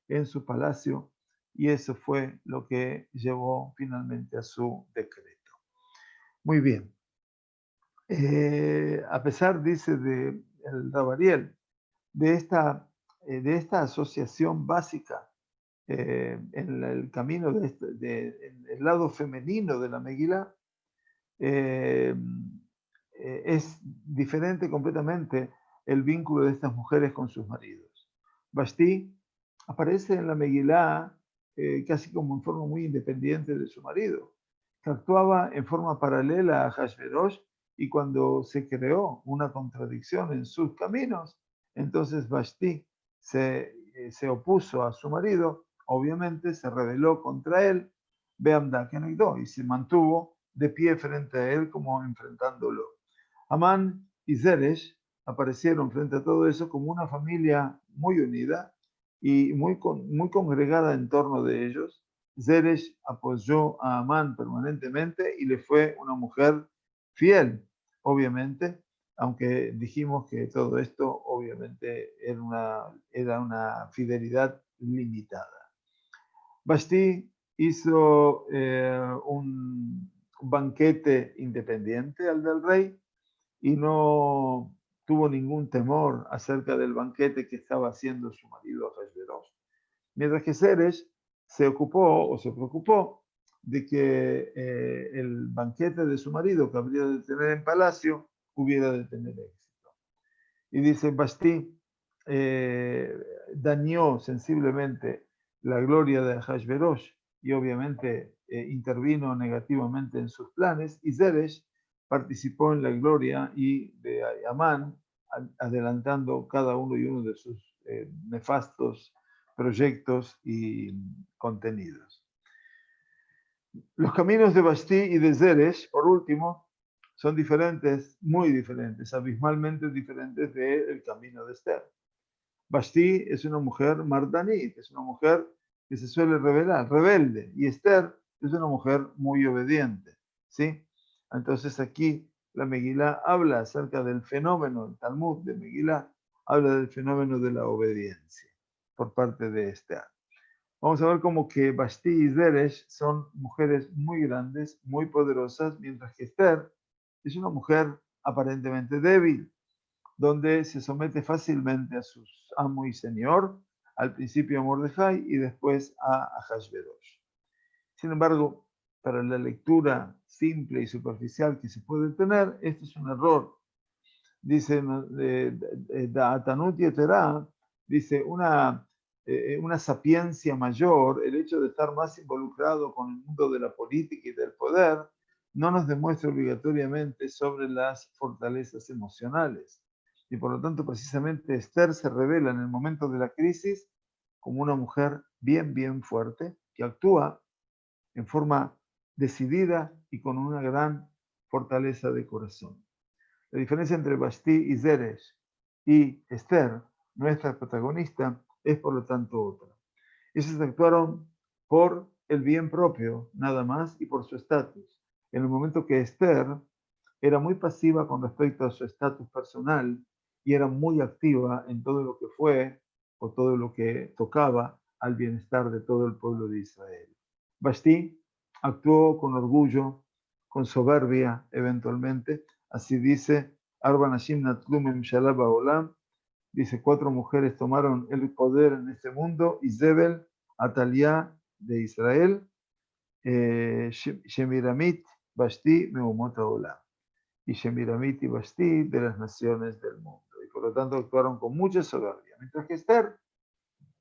en su palacio, y eso fue lo que llevó finalmente a su decreto. Muy bien. A pesar, dice de el Rabariel, de esta asociación básica en el camino en el lado femenino de la Megilá, es diferente completamente el vínculo de estas mujeres con sus maridos. Vashti aparece en la Megilá casi como en forma muy independiente de su marido, que actuaba en forma paralela a Hashverosh, y cuando se creó una contradicción en sus caminos, entonces Vashti se opuso a su marido, obviamente se rebeló contra él, Beamda Kenegdo, y se mantuvo de pie frente a él como enfrentándolo. Amán y Zeresh aparecieron frente a todo eso como una familia muy unida y muy congregada en torno de ellos. Zeresh apoyó a Amán permanentemente y le fue una mujer fiel, obviamente, aunque dijimos que todo esto obviamente era una fidelidad limitada. Vashti hizo un banquete independiente al del rey y no tuvo ningún temor acerca del banquete que estaba haciendo su marido Ahasverosh. Mientras que Zeresh se ocupó o se preocupó de que el banquete de su marido que habría de tener en palacio hubiera de tener éxito. Y dice, Vashti dañó sensiblemente la gloria de Ahasverosh y obviamente intervino negativamente en sus planes, y Zeresh participó en la gloria y de Amán, adelantando cada uno y uno de sus nefastos proyectos y contenidos. Los caminos de Vashti y de Zeresh, por último, son diferentes, muy diferentes, abismalmente diferentes del camino de Esther. Vashti es una mujer mardanit, es una mujer que se suele rebelar, rebelde, y Esther es una mujer muy obediente, ¿sí? Entonces aquí la Megilá habla acerca del fenómeno, el Talmud de Megilá habla del fenómeno de la obediencia por parte de Esther. Vamos a ver como que Vashti y Zeresh son mujeres muy grandes, muy poderosas, mientras que Esther es una mujer aparentemente débil, donde se somete fácilmente a su amo y señor, al principio a Mordejai y después a Ahasverosh. Sin embargo, para la lectura simple y superficial que se puede tener, este es un error. Dice Da'atanut Yeterá, dice una sapiencia mayor, el hecho de estar más involucrado con el mundo de la política y del poder, no nos demuestra obligatoriamente sobre las fortalezas emocionales. Y por lo tanto, precisamente Esther se revela en el momento de la crisis como una mujer bien fuerte, que actúa en forma decidida y con una gran fortaleza de corazón. La diferencia entre Vashti y Zeresh y Esther, nuestra protagonista, es por lo tanto otra. Ellos actuaron por el bien propio, nada más, y por su estatus. En el momento que Esther era muy pasiva con respecto a su estatus personal y era muy activa en todo lo que fue o todo lo que tocaba al bienestar de todo el pueblo de Israel. Vashti actuó con orgullo, con soberbia eventualmente, así dice Arba Nashim Natlu Memshalá Ba'olam, dice 4 mujeres tomaron el poder en este mundo, Izebel, Ataliá de Israel, Shemiramit, Vashti, Meumot Haolam, y Shemiramit y Vashti de las naciones del mundo. Y por lo tanto actuaron con mucha soberbia. Mientras que Esther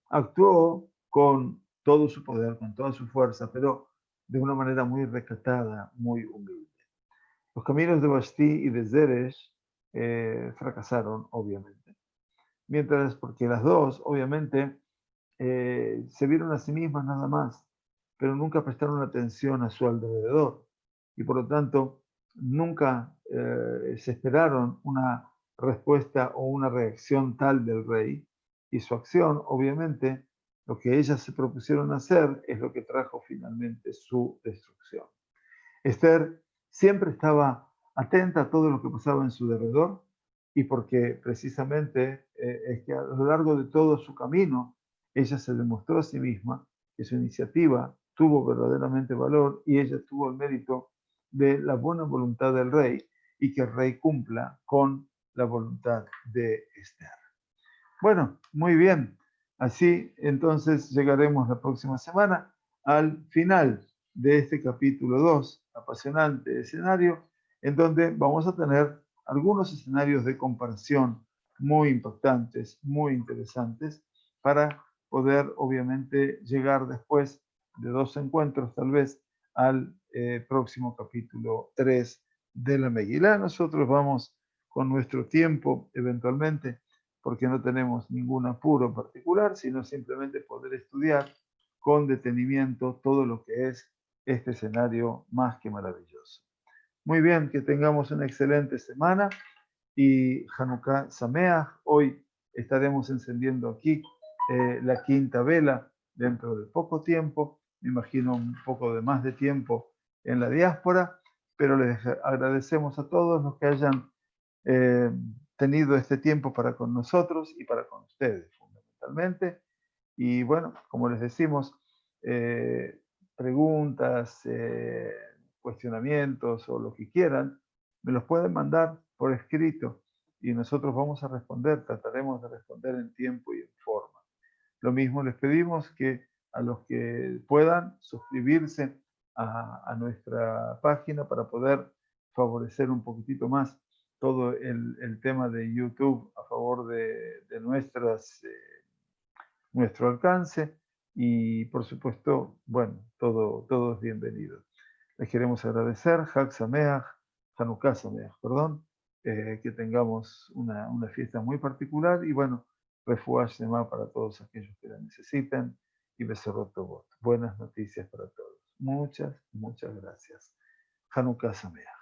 actuó con todo su poder, con toda su fuerza, pero de una manera muy recatada, muy humilde. Los caminos de Vashti y de Zeresh fracasaron, obviamente. Mientras, porque las dos, obviamente, se vieron a sí mismas nada más, pero nunca prestaron atención a su alrededor. Y por lo tanto, nunca se esperaron una respuesta o una reacción tal del rey. Y su acción, obviamente, lo que ellas se propusieron hacer es lo que trajo finalmente su destrucción. Esther siempre estaba atenta a todo lo que pasaba en su derredor y porque precisamente es que a lo largo de todo su camino ella se demostró a sí misma que su iniciativa tuvo verdaderamente valor y ella tuvo el mérito de la buena voluntad del rey y que el rey cumpla con la voluntad de Esther. Bueno, muy bien. Así entonces llegaremos la próxima semana al final de este capítulo 2, apasionante escenario, en donde vamos a tener algunos escenarios de comparación muy impactantes, muy interesantes, para poder obviamente llegar después de 2 encuentros tal vez al próximo capítulo 3 de la Megilá. Nosotros vamos con nuestro tiempo eventualmente porque no tenemos ningún apuro particular, sino simplemente poder estudiar con detenimiento todo lo que es este escenario más que maravilloso. Muy bien, que tengamos una excelente semana y Hanukkah Sameach. Hoy estaremos encendiendo aquí la quinta vela dentro de poco tiempo, me imagino un poco de más de tiempo en la diáspora, pero les agradecemos a todos los que hayan tenido este tiempo para con nosotros y para con ustedes, fundamentalmente. Y bueno, como les decimos, preguntas, cuestionamientos o lo que quieran, me los pueden mandar por escrito y nosotros vamos a responder, trataremos de responder en tiempo y en forma. Lo mismo les pedimos que a los que puedan suscribirse a nuestra página para poder favorecer un poquitito más todo el tema de YouTube a favor de nuestro alcance y por supuesto, bueno, todo es bienvenido. Les queremos agradecer, Hag Sameach, Hanukkah Sameach, perdón, que tengamos una fiesta muy particular y bueno, Refuah Shema para todos aquellos que la necesiten y Besorot Tovot. Buenas noticias para todos. Muchas gracias. Hanukkah Sameach.